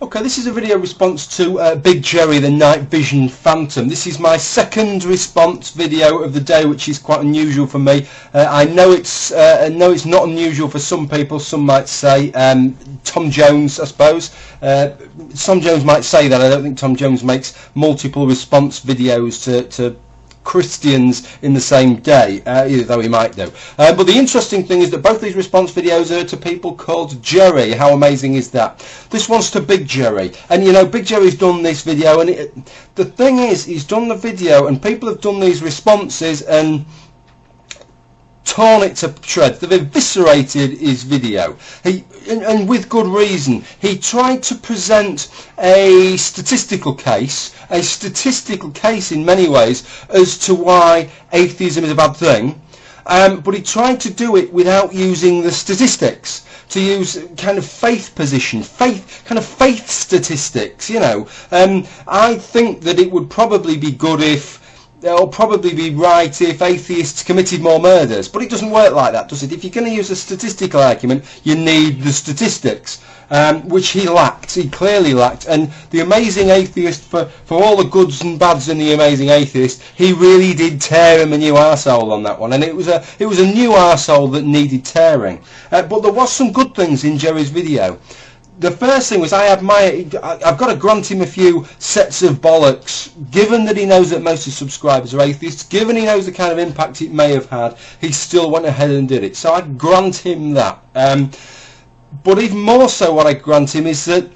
Okay, this is a video response to Bigjerre, the NightVisionPhantom. This is my second response video of the day, which is quite unusual for me. I know it's not unusual for some people. Some might say Tom Jones, I suppose. Tom Jones might say that. I don't think Tom Jones makes multiple response videos to Christians in the same day, though he might do. But the interesting thing is that both these response videos are to people called Jerry. How amazing is that? This one's to Bigjerre, and you know, Bigjerre's done this video, and the thing is, he's done the video, and people have done these responses and torn it to shreds. They've eviscerated his video, and with good reason. He tried to present a statistical case in many ways as to why atheism is a bad thing, but he tried to do it without using the statistics, to use kind of faith statistics, you know. I think that it would probably be good it'll probably be right if atheists committed more murders, but it doesn't work like that, does it? If you're going to use a statistical argument, you need the statistics, which he lacked. He clearly lacked. And the Amazing Atheist, for all the goods and bads in the Amazing Atheist, he really did tear him a new arsehole on that one, and it was a new arsehole that needed tearing. But there was some good things in Jerry's video. The first thing was, I've got to grant him a few sets of bollocks, given that he knows that most of his subscribers are atheists, given he knows the kind of impact it may have had, he still went ahead and did it. So I grant him that. But even more so, what I grant him is that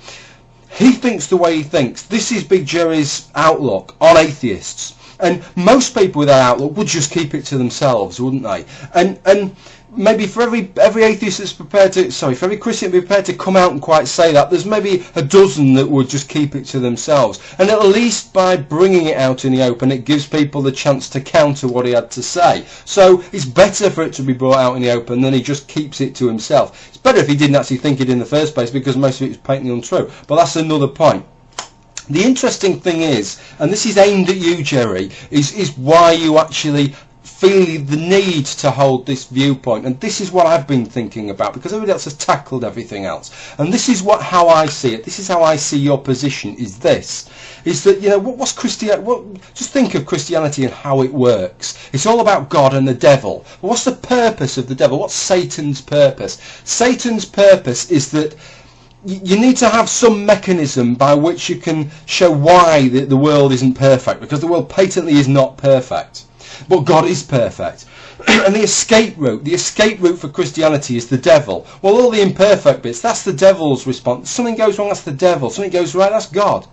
he thinks the way he thinks. This is Bigjerre's outlook on atheists. And most people with that outlook would just keep it to themselves, wouldn't they? And maybe for every atheist that's prepared to, for every Christian prepared to come out and quite say that, there's maybe a dozen that would just keep it to themselves. And at least by bringing it out in the open, it gives people the chance to counter what he had to say. So it's better for it to be brought out in the open than he just keeps it to himself. It's better if he didn't actually think it in the first place, because most of it was patently untrue. But that's another point. The interesting thing is, and this is aimed at you, Jerry, is why you actually feel the need to hold this viewpoint. And this is what I've been thinking about, because everybody else has tackled everything else. And this is how I see it. This is how I see your position, is that, you know, what's Christianity? Just think of Christianity and how it works. It's all about God and the devil. But what's the purpose of the devil? What's Satan's purpose? Satan's purpose is that you need to have some mechanism by which you can show why the world isn't perfect, because the world patently is not perfect, but God is perfect. And the escape route for Christianity is the devil. Well, all the imperfect bits, that's the devil's response. Something goes wrong, that's the devil. Something goes right, that's God.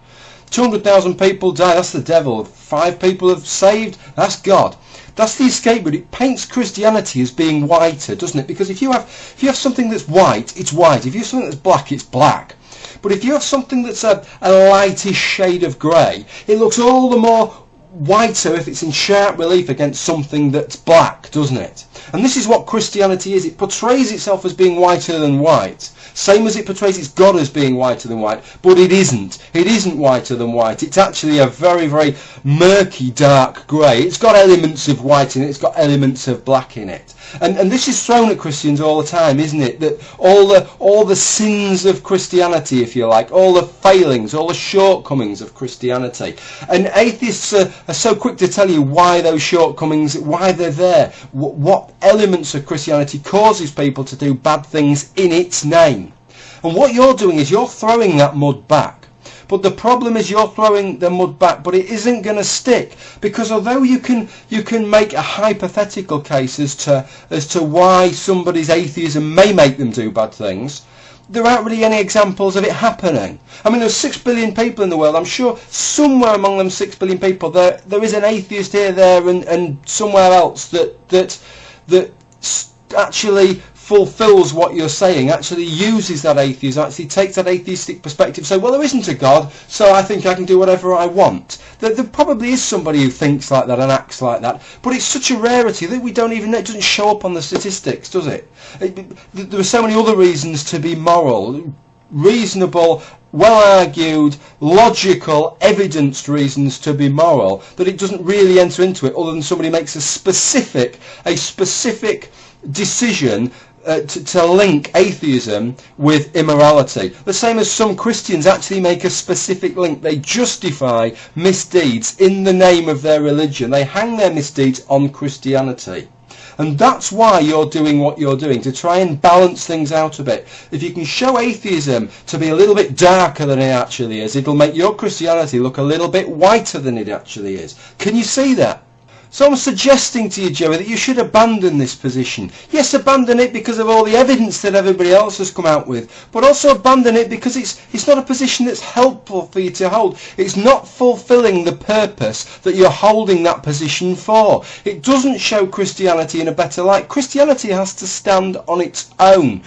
200,000 people die, that's the devil. 5 people have saved, that's God. That's the escape route. It paints Christianity as being whiter, doesn't it? Because if you have something that's white, it's white. If you have something that's black, it's black. But if you have something that's a lightish shade of grey, it looks all the more whiter if it's in sharp relief against something that's black, doesn't it? And this is what Christianity is. It portrays itself as being whiter than white, same as it portrays its God as being whiter than white, but it isn't. It isn't whiter than white. It's actually a very, very murky, dark grey. It's got elements of white in it. It's got elements of black in it. And this is thrown at Christians all the time, isn't it? That all the sins of Christianity, if you like, all the failings, all the shortcomings of Christianity. And atheists are so quick to tell you why those shortcomings, why they're there, what elements of Christianity causes people to do bad things in its name. And what you're doing is you're throwing that mud back. But the problem is you're throwing the mud back, but it isn't going to stick, because although you can make a hypothetical case as to why somebody's atheism may make them do bad things, there aren't really any examples of it happening. I mean, there's 6 billion people in the world. I'm sure somewhere among them 6 billion people there is an atheist here, there, and somewhere else that actually fulfills what you're saying, actually uses that atheism, actually takes that atheistic perspective, say, well, there isn't a God, so I think I can do whatever I want. There probably is somebody who thinks like that and acts like that, but it's such a rarity that we don't even know. It doesn't show up on the statistics, does it? There are so many other reasons to be moral, reasonable, well-argued, logical, evidenced reasons to be moral, that it doesn't really enter into it, other than somebody makes a specific decision to link atheism with immorality. The same as some Christians actually make a specific link. They justify misdeeds in the name of their religion. They hang their misdeeds on Christianity. And that's why you're doing what you're doing, to try and balance things out a bit. If you can show atheism to be a little bit darker than it actually is, it'll make your Christianity look a little bit whiter than it actually is. Can you see that? So I'm suggesting to you, Joey, that you should abandon this position. Yes, abandon it because of all the evidence that everybody else has come out with, but also abandon it because it's not a position that's helpful for you to hold. It's not fulfilling the purpose that you're holding that position for. It doesn't show Christianity in a better light. Christianity has to stand on its own,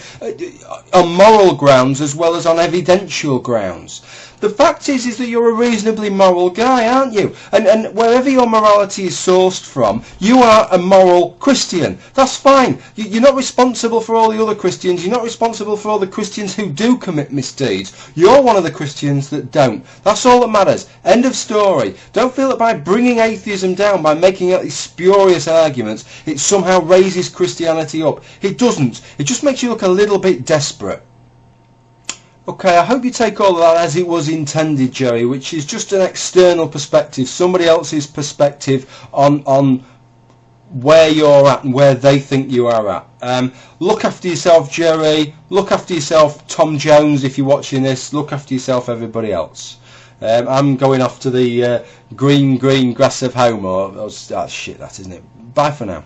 on moral grounds as well as on evidential grounds. The fact is that you're a reasonably moral guy, aren't you? And wherever your morality is sourced from, you are a moral Christian. That's fine. You're not responsible for all the other Christians. You're not responsible for all the Christians who do commit misdeeds. You're one of the Christians that don't. That's all that matters. End of story. Don't feel that by bringing atheism down, by making out these spurious arguments, it somehow raises Christianity up. It doesn't. It just makes you look a little bit desperate. Okay, I hope you take all of that as it was intended, Joey, which is just an external perspective, somebody else's perspective on where you're at and where they think you are at. Look after yourself, Jerry. Look after yourself, Tom Jones, if you're watching this. Look after yourself, everybody else. I'm going off to the green grass of home, or that's shit, that isn't it? Bye for now.